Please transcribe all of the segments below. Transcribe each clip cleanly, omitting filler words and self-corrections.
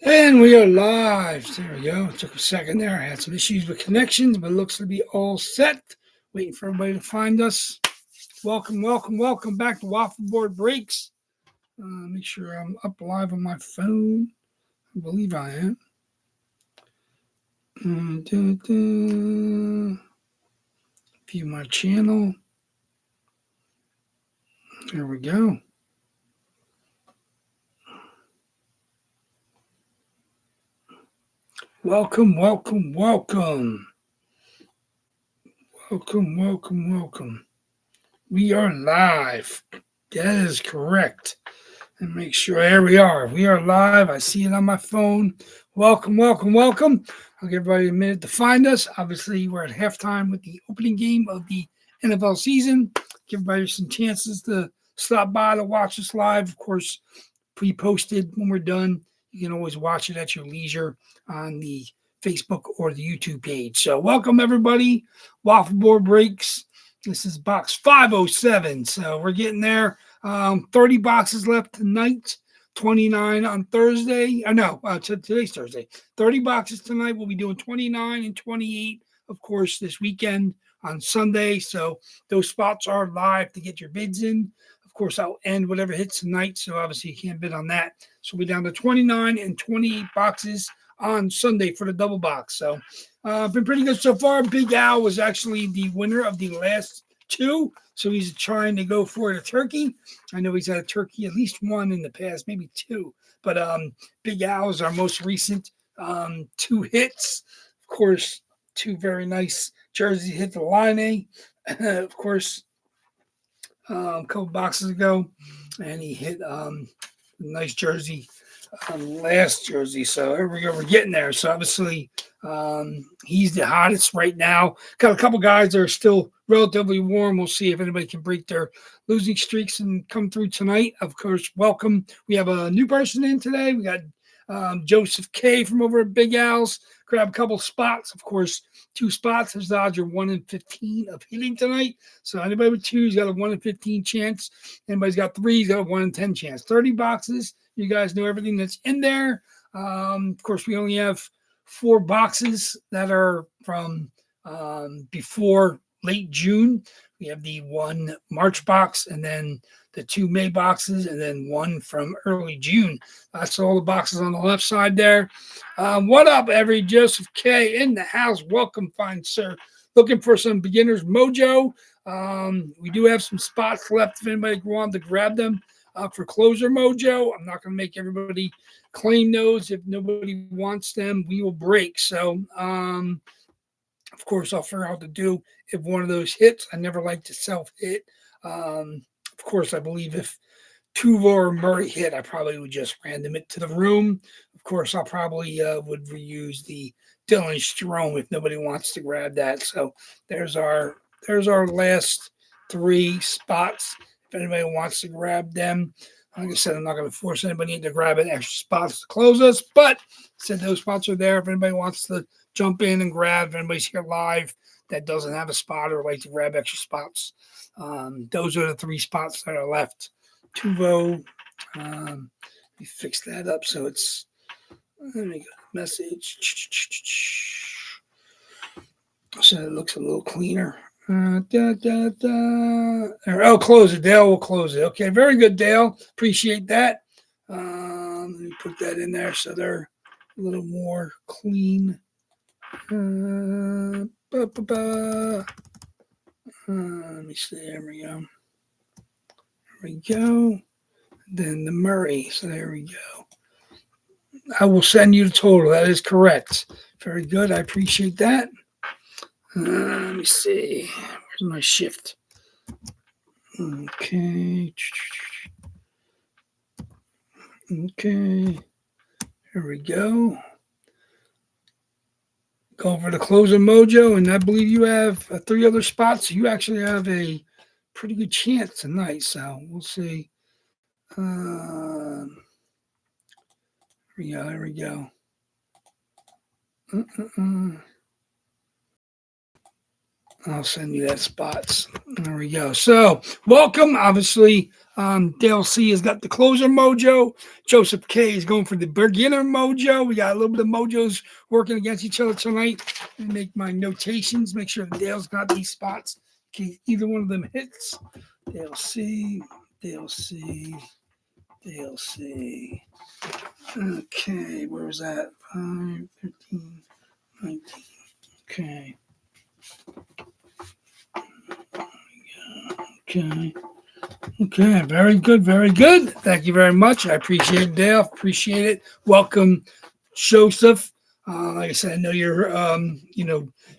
And we are live. There we go. It took a second there. I had some issues with connections, but it looks to be all set. Waiting for everybody to find us. Welcome, welcome, welcome back to Waffleboard Breaks. Make sure I'm up live on my phone. I believe I am. View my channel. There we go. Welcome, welcome, welcome. Welcome, welcome, welcome. We are live. That is correct. And make sure, there we are. We are live. I see it on my phone. Welcome, welcome, welcome. I'll give everybody a minute to find us. Obviously, we're at halftime with the opening game of the NFL season. Give everybody some chances to stop by to watch us live. Of course, pre-posted when we're done. You can always watch it at your leisure on the Facebook or the YouTube page. So welcome, everybody. Waffleboard Breaks. This is box 507. So we're getting there. 30 boxes left tonight, 29 on Thursday. Today's Thursday. 30 boxes tonight. We'll be doing 29 and 28, of course, this weekend on Sunday. So those spots are live to get your bids in. Of course, I'll end whatever hits tonight. So obviously you can't bid on that. So we're down to 29 and 28 boxes on Sunday for the double box. So been pretty good so far. Big Al was actually the winner of the last two. So he's trying to go for the turkey. I know he's had a turkey, at least one in the past, maybe two. But Big Al is our most recent two hits. Of course, two very nice jerseys hit the line. Of course, a couple boxes ago. And he hit a nice jersey last jersey. So here we go. We're getting there. So obviously he's the hottest right now. Got a couple guys that are still relatively warm. We'll see if anybody can break their losing streaks and come through tonight. Of course, welcome. We have a new person in today. We got Joseph K from over at Big Al's. Grab a couple spots. Of course, 2 spots. His odds are 1 in 15 of hitting tonight. So anybody with 2's got a 1 in 15 chance. Anybody's got 3's got a 1 in 10 chance. 30 boxes. You guys know everything that's in there. Of course, we only have 4 boxes that are from before late June. We have the 1 March box and then the 2 May boxes and then 1 from early June. That's all the boxes on the left side there. What up, every Joseph K in the house? Welcome, fine sir. Looking for some beginner's mojo. We do have some spots left if anybody wants to grab them for closer mojo. I'm not going to make everybody claim those. If nobody wants them, we will break. So, of course, I'll figure out what to do if one of those hits. I never like to self-hit. Of course, I believe if Tuvo or Murray hit, I probably would just random it to the room. Of course, I'll probably would reuse the Dylan Strome if nobody wants to grab that. So there's our last 3 spots. If anybody wants to grab them, like I said, I'm not going to force anybody to grab an extra spots to close us, but said those spots are there. If anybody wants to jump in and grab, if anybody's here live that doesn't have a spot or like to grab extra spots, those are the 3 spots that are left. Tuvo, let me fix that up so it's, let me go message, so it looks a little cleaner. Oh, close it. Dale will close it. Okay, very good, Dale. Appreciate that. Let me put that in there so they're a little more clean. Let me see. There we go. There we go. Then the Murray. So there we go. I will send you the total. That is correct. Very good. I appreciate that. Let me see. Where's my shift? Okay. Okay. Here we go. Go for the closer mojo, and I believe you have 3 other spots. So you actually have a pretty good chance tonight. So we'll see. Here we go. Here we go. I'll send you that spots. There we go. So welcome. Obviously, Dale C has got the closer mojo. Joseph K is going for the beginner mojo. We got a little bit of mojos working against each other tonight. And make my notations. Make sure Dale's got these spots in case either one of them hits. Dale C, Dale C, Dale C. Okay, where was that? 5, 13, 19. Okay. Okay. Okay. Very good. Very good. Thank you very much. I appreciate it, Dale. Appreciate it. Welcome, Joseph. Like I said, I know you're,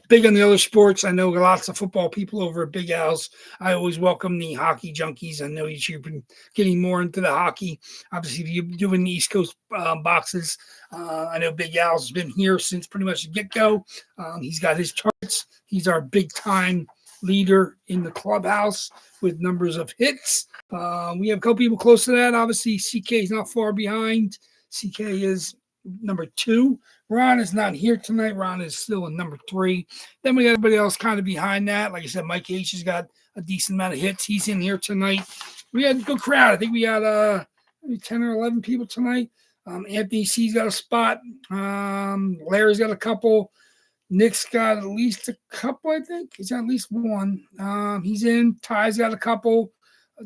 big on the other sports. I know lots of football people over at Big Al's. I always welcome the hockey junkies. I know you've been getting more into the hockey. Obviously, you're doing the East Coast boxes. I know Big Al's has been here since pretty much the get-go. He's got his charts. He's our big-time leader in the clubhouse with numbers of hits. We have a couple people close to that. Obviously, CK is not far behind. CK is number 2. Ron is not here tonight. Ron is still in number 3. Then we got everybody else kind of behind that. Like I said, Mike H has got a decent amount of hits. He's in here tonight. We had a good crowd. I think we had maybe 10 or 11 people tonight. Anthony C's got a spot. Larry's got a couple. Nick's got at least a couple, I think. He's got at least one. He's in. Ty's got a couple.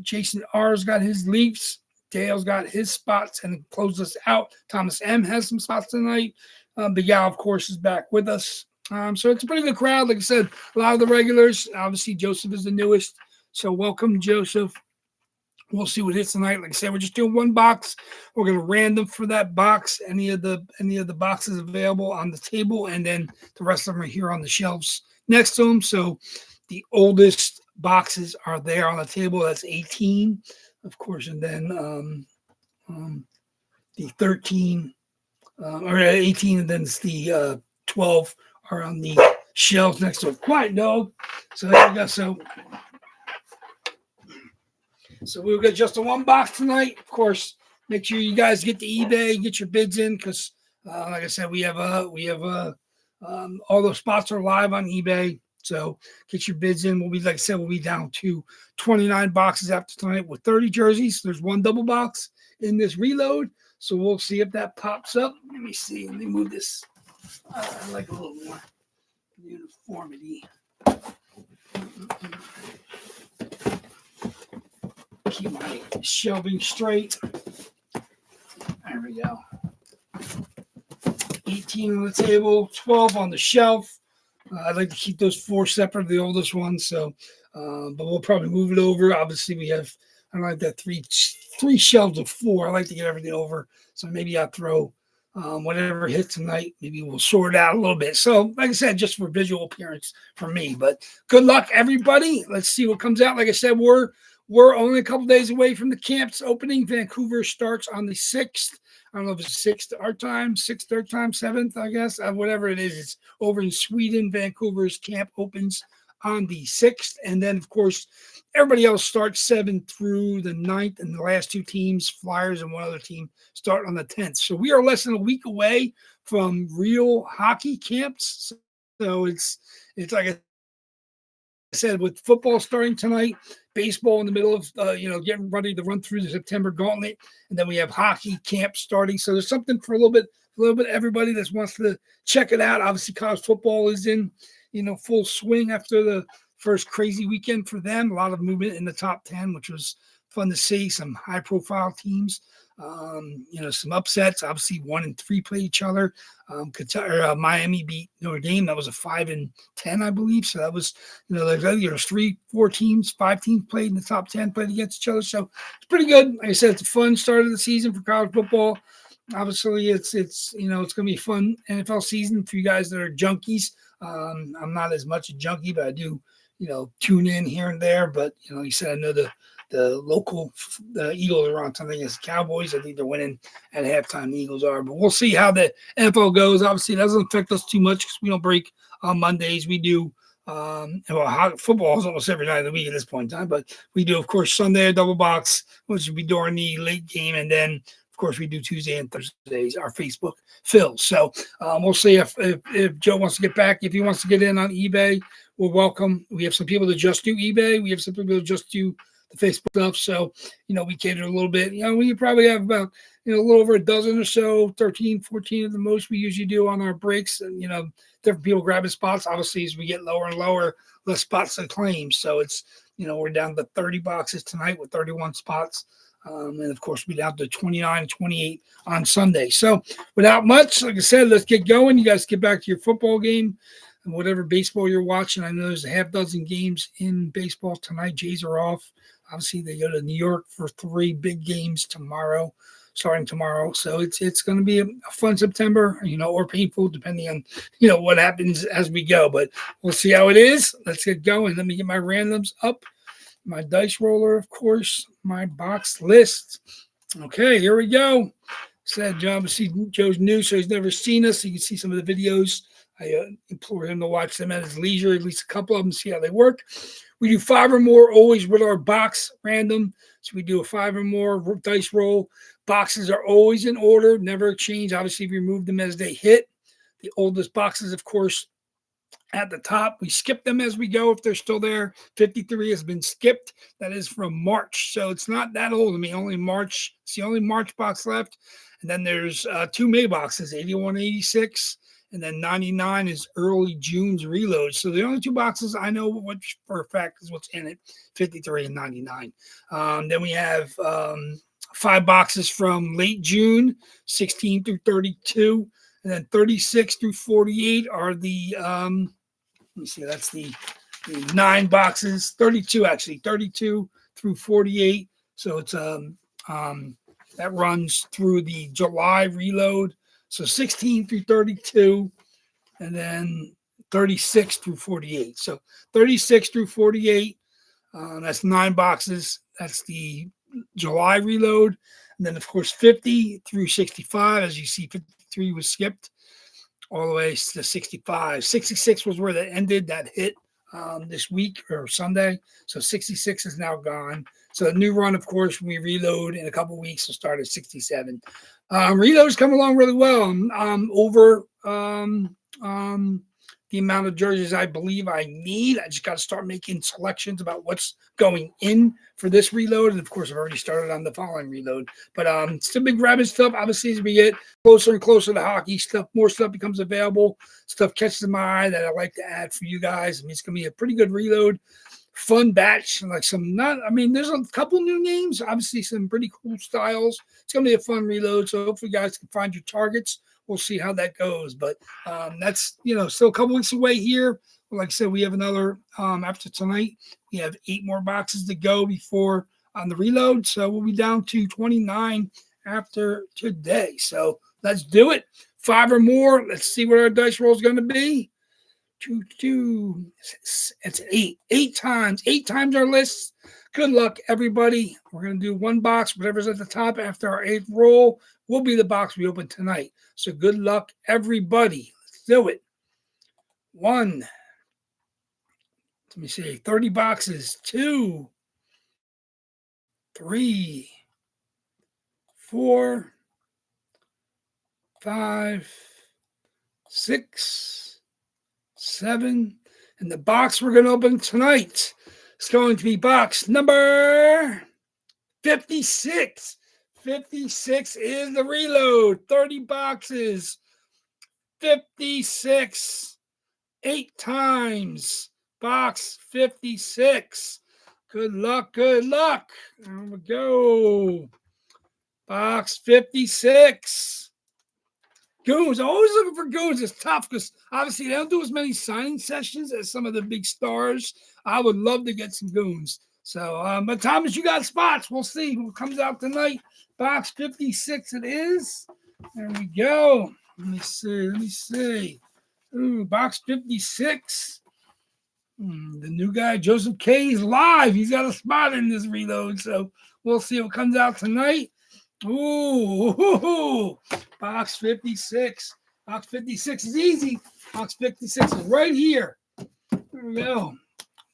Jason R's got his Leafs. Dale's got his spots and closes us out. Thomas M has some spots tonight. Big Al, of course, is back with us. So it's a pretty good crowd. Like I said, a lot of the regulars. Obviously, Joseph is the newest. So welcome, Joseph. We'll see what hits tonight. Like I said, we're just doing one box. We're going to random for that box, any of the boxes available on the table, and then the rest of them are here on the shelves next to them. So the oldest boxes are there on the table. That's 18, of course, and then the 13 or 18, and then it's the 12 are on the shelves next to it. Quiet dog. So there we go. So we've got just a one box tonight. Of course, make sure you guys get to eBay, get your bids in, because like I said, we have all those spots are live on eBay. So get your bids in. We'll be down to 29 boxes after tonight with 30 jerseys. There's one double box in this reload. So we'll see if that pops up. Let me see. Let me move this. I like a little more uniformity. Keep my shelving straight. There we go. 18 on the table, 12 on the shelf. I'd like to keep those 4 separate, the oldest ones. So, but we'll probably move it over. Obviously, we have, I don't like that three shelves of 4. I like to get everything over. So maybe I'll throw whatever hits tonight. Maybe we'll sort it out a little bit. So, like I said, just for visual appearance for me. But good luck, everybody. Let's see what comes out. Like I said, we're only a couple days away from the camp's opening. Vancouver starts on the 6th. I don't know if it's 6th our time, 6th their time, 7th, I guess. Whatever it is, it's over in Sweden. Vancouver's camp opens on the 6th. And then, of course, everybody else starts 7th through the 9th. And the last 2 teams, Flyers and one other team, start on the 10th. So we are less than a week away from real hockey camps. So it's like I said, with football starting tonight, baseball in the middle of getting ready to run through the September gauntlet, and then we have hockey camp starting. So there's something for a little bit everybody that wants to check it out. Obviously, college football is in full swing after the first crazy weekend for them. A lot of movement in the top 10, which was fun to see. Some high profile teams. Some upsets. Obviously, 1 and 3 play each other. Miami beat Notre Dame. That was a 5-10, I believe. So that was, there's 3-4 teams, 5 teams played in the top 10, played against each other. So it's pretty good. Like I said, it's a fun start of the season for college football. Obviously, it's going to be a fun NFL season for you guys that are junkies. I'm not as much a junkie, but I do, tune in here and there. But like you said, I know the local Eagles are on something as Cowboys. I think they're winning at halftime. The Eagles are, but we'll see how the NFL goes. Obviously, it doesn't affect us too much because we don't break on Mondays. We do. Football is almost every night of the week at this point in time, but we do, of course, Sunday a double box, which will be during the late game, and then, of course, we do Tuesday and Thursdays our Facebook fills. So we'll see if Joe wants to get back. If he wants to get in on eBay, we're welcome. We have some people that just do eBay. We have some people that just do the Facebook stuff. So, we cater a little bit. We probably have about, a little over a dozen or so, 13, 14 at the most we usually do on our breaks. And, different people grabbing spots. Obviously, as we get lower and lower, less spots to claim. So it's, we're down to 30 boxes tonight with 31 spots. And of course, we're down to 29, 28 on Sunday. So without much, like I said, let's get going. You guys get back to your football game and whatever baseball you're watching. I know there's a half dozen games in baseball tonight. Jays are off. Obviously, they go to New York for 3 big games starting tomorrow. So it's going to be a fun September, or painful, depending on, what happens as we go. But we'll see how it is. Let's get going. Let me get my randoms up. My dice roller, of course, my box list. Okay, here we go. Said John, Joe's new, so he's never seen us. So you can see some of the videos. I implore him to watch them at his leisure, at least a couple of them, see how they work. We do 5 or more always with our box random. So we do a 5 or more dice roll. Boxes are always in order, never change. Obviously, we remove them as they hit. The oldest boxes, of course, at the top. We skip them as we go if they're still there. 53 has been skipped. That is from March. So it's not that old. I mean, only March. It's the only March box left. And then there's 2 May boxes, 81, 86. And then 99 is early June's reload. So the only 2 boxes I know which for a fact is what's in it, 53 and 99. Then we have 5 boxes from late June, 16 through 32. And then 36 through 48 are the, let me see, that's the 9 boxes, 32 actually, 32 through 48. So it's that runs through the July reload. So 16 through 32, and then 36 through 48. So 36 through 48, that's 9 boxes. That's the July reload. And then, of course, 50 through 65, as you see, 53 was skipped all the way to 65. 66 was where that ended, that hit this week or Sunday. So 66 is now gone. So the new run, of course, when we reload in a couple of weeks, will start at 67. Reloads come along really well. Over the amount of jerseys I believe I need. I just got to start making selections about what's going in for this reload. And of course, I've already started on the following reload. But still been grabbing stuff. Obviously, as we get closer and closer to hockey, more stuff becomes available. Stuff catches my eye that I like to add for you guys. I mean, it's going to be a pretty good reload. Fun batch, like there's a couple new names, obviously some pretty cool styles. It's going to be a fun reload. So hopefully you guys can find your targets. We'll see how that goes. But that's, still a couple weeks away here. Like I said, we have another, after tonight, we have 8 more boxes to go before on the reload. So we'll be down to 29 after today. So let's do it. 5 or more. Let's see what our dice roll is going to be. 2, it's 8. 8 times. 8 times our list. Good luck, everybody. We're going to do 1 box. Whatever's at the top after our 8th roll will be the box we open tonight. So good luck, everybody. Let's do it. 1. Let me see. 30 boxes. 2, 3, 4, 5, 6, 7, and the box we're going to open tonight is going to be box number 56. 56 is the reload. 30 boxes. 56. 8 times. Box 56. Good luck. Good luck. There we go. Box 56. Goons, always looking for goons. It's tough because obviously they don't do as many signing sessions as some of the big stars. I would love to get some goons. So, but Thomas, you got spots. We'll see who comes out tonight. Box 56 it is. There we go. Let me see. Ooh, box 56. The new guy, Joseph K, is live. He's got a spot in this reload. So we'll see what comes out tonight. Ooh, box 56. Box 56 is easy. Box 56 is right here. There we go.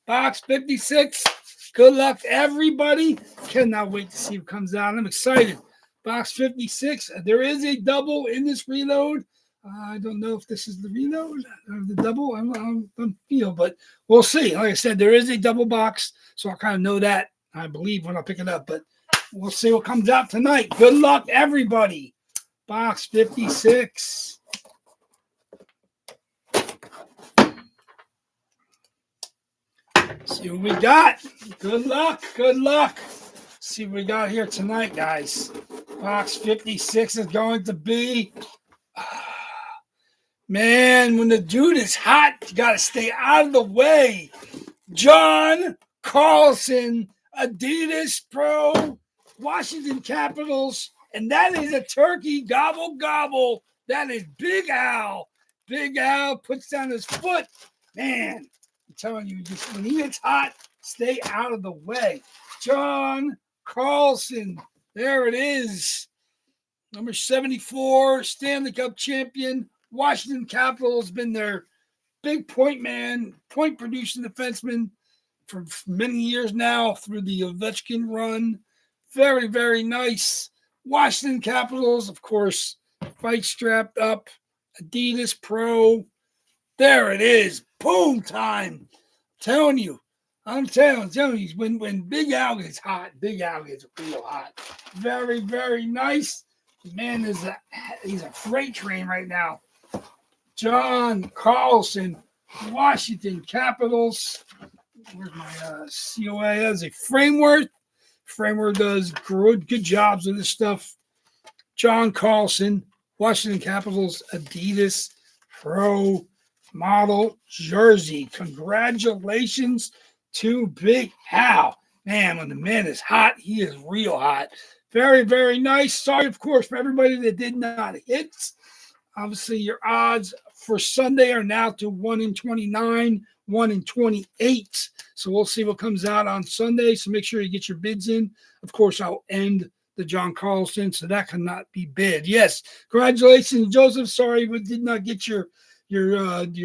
Box 56. Good luck, everybody. Cannot wait to see what comes out. I'm excited. Box 56. There is a double in this reload. I don't know if this is the reload or the double. I don't feel, but we'll see. Like I said, there is a double box, so I kind of know that, I believe, when I pick it up. But we'll see what comes out tonight. Good luck, everybody. Box 56. See what we got. Good luck. Good luck. See what we got here tonight, guys. Box 56 is going to be... Man, when the dude is hot, you got to stay out of the way. John Carlson, Adidas Pro, Washington Capitals, and that is a turkey. Gobble, gobble. That is Big Al. Big Al puts down his foot. Man, I'm telling you, just when he gets hot, stay out of the way. John Carlson, there it is. Number 74, Stanley Cup champion. Washington Capitals, been their big point man, point producing defenseman for many years now through the Ovechkin run. Very, very nice. Washington Capitals, of course, fight strapped up. Adidas Pro. There it is. Boom time. I'm telling you, when Big Al gets hot, Big Al gets real hot. Very, very nice. The man he's a freight train right now. John Carlson, Washington Capitals. Where's my COA? That's a Framework. Framework does good jobs with this stuff. John Carlson, Washington Capitals, Adidas Pro model jersey. Congratulations to Big Al. Man, when the man is hot, he is real hot. Very, very nice. Sorry, of course, for everybody that did not hit. Obviously, your odds for Sunday are now to 1 in 29, 1 in 28. So we'll see what comes out on Sunday. So make sure you get your bids in. Of course, I'll end the John Carlson, so that cannot be bid. Yes, congratulations, Joseph. Sorry we did not get your newbie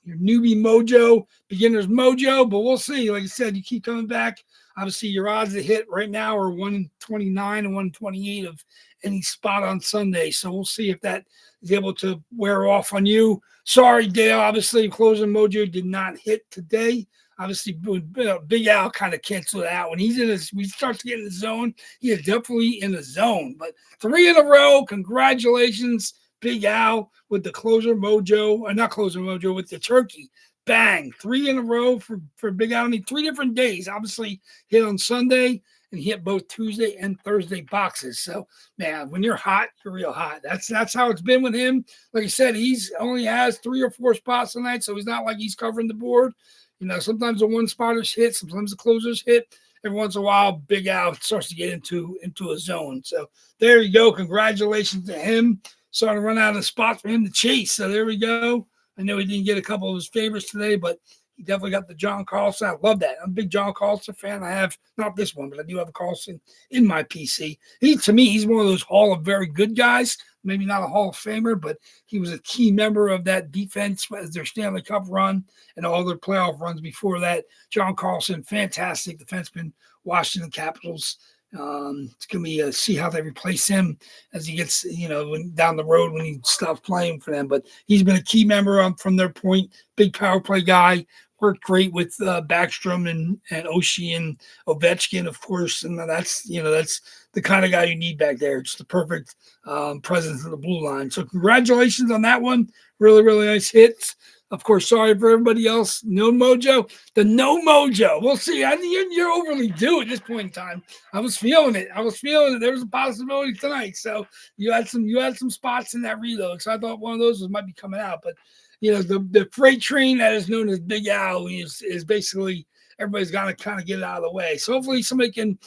mojo, beginner's mojo, but we'll see. Like I said, you keep coming back. Obviously, your odds to hit right now are 1 in 29 and 1 in 28 of any spot on Sunday. So we'll see if that is able to wear off on you. Sorry, Dale. Obviously, closing mojo did not hit today. Obviously, Big Al kind of canceled it out. When we start to get in the zone, he is definitely in the zone. But 3 in a row. Congratulations, Big Al, with the closer mojo, or not closer mojo, with the turkey. Bang. 3 in a row for Big Al. I mean, 3 different days. Obviously, hit on Sunday and hit both Tuesday and Thursday boxes. So, man, when you're hot, you're real hot. That's how it's been with him. Like I said, he's only has 3 or 4 spots tonight, so it's not like he's covering the board. You know, sometimes the one spotters hit, sometimes the closers hit. Every once in a while, Big Al starts to get into a zone. So there you go. Congratulations to him. Starting to run out of spots for him to chase. So there we go. I know he didn't get a couple of his favorites today, but he definitely got the John Carlson. I love that. I'm a big John Carlson fan. I have not this one, but I do have a Carlson in my PC. To me, he's one of those Hall of Very Good guys. Maybe not a Hall of Famer, but he was a key member of that defense as their Stanley Cup run and all their playoff runs before that. John Carlson, fantastic defenseman, Washington Capitals. It's going to be see how they replace him as he gets, down the road when he stops playing for them. But he's been a key member from their point, big power play guy. Worked great with Backstrom and Oshie and Ovechkin, of course. And that's the kind of guy you need back there. It's the perfect presence of the blue line. So congratulations on that one. Really, really nice hits. Of course, sorry for everybody else. No mojo. The no mojo. We'll see. You're overly due at this point in time. I was feeling it. There was a possibility tonight. So you had some spots in that reload. So I thought one of those might be coming out. But the freight train that is known as Big Al is basically everybody's got to kind of get it out of the way. So hopefully somebody can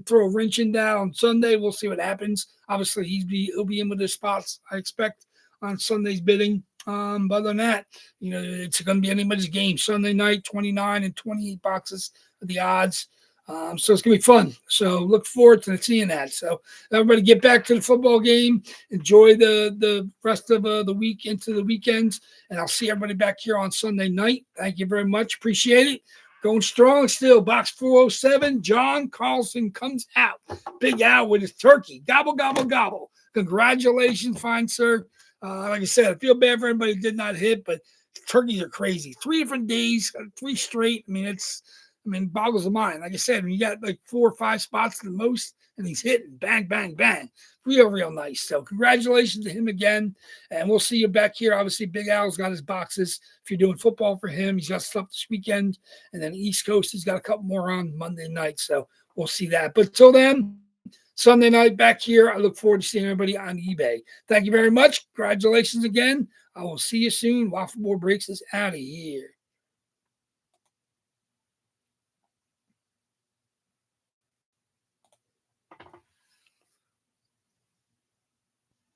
throw a wrench in down on Sunday. We'll see what happens. Obviously he'll be in with his spots, I expect, on Sunday's bidding. But other than that, it's going to be anybody's game. Sunday night, 29 and 28 boxes of the odds. So it's going to be fun. So look forward to seeing that. So everybody get back to the football game. Enjoy the rest of the week into the weekends. And I'll see everybody back here on Sunday night. Thank you very much. Appreciate it. Going strong still. Box 407. John Carlson comes out. Big Al with his turkey. Gobble, gobble, gobble. Congratulations, fine sir. Like I said, I feel bad for everybody who did not hit, but turkeys are crazy. 3 different days, 3 straight. I mean, boggles the mind. Like I said, when you got like 4 or 5 spots at the most, and he's hitting bang, bang, bang. Real nice. So congratulations to him again. And we'll see you back here. Obviously, Big Al's got his boxes. If you're doing football for him, he's got stuff this weekend. And then East Coast, he's got a couple more on Monday night. So we'll see that. But till then, Sunday night back here. I look forward to seeing everybody on eBay. Thank you very much. Congratulations again. I will see you soon. Waffleboard Breaks is out of here.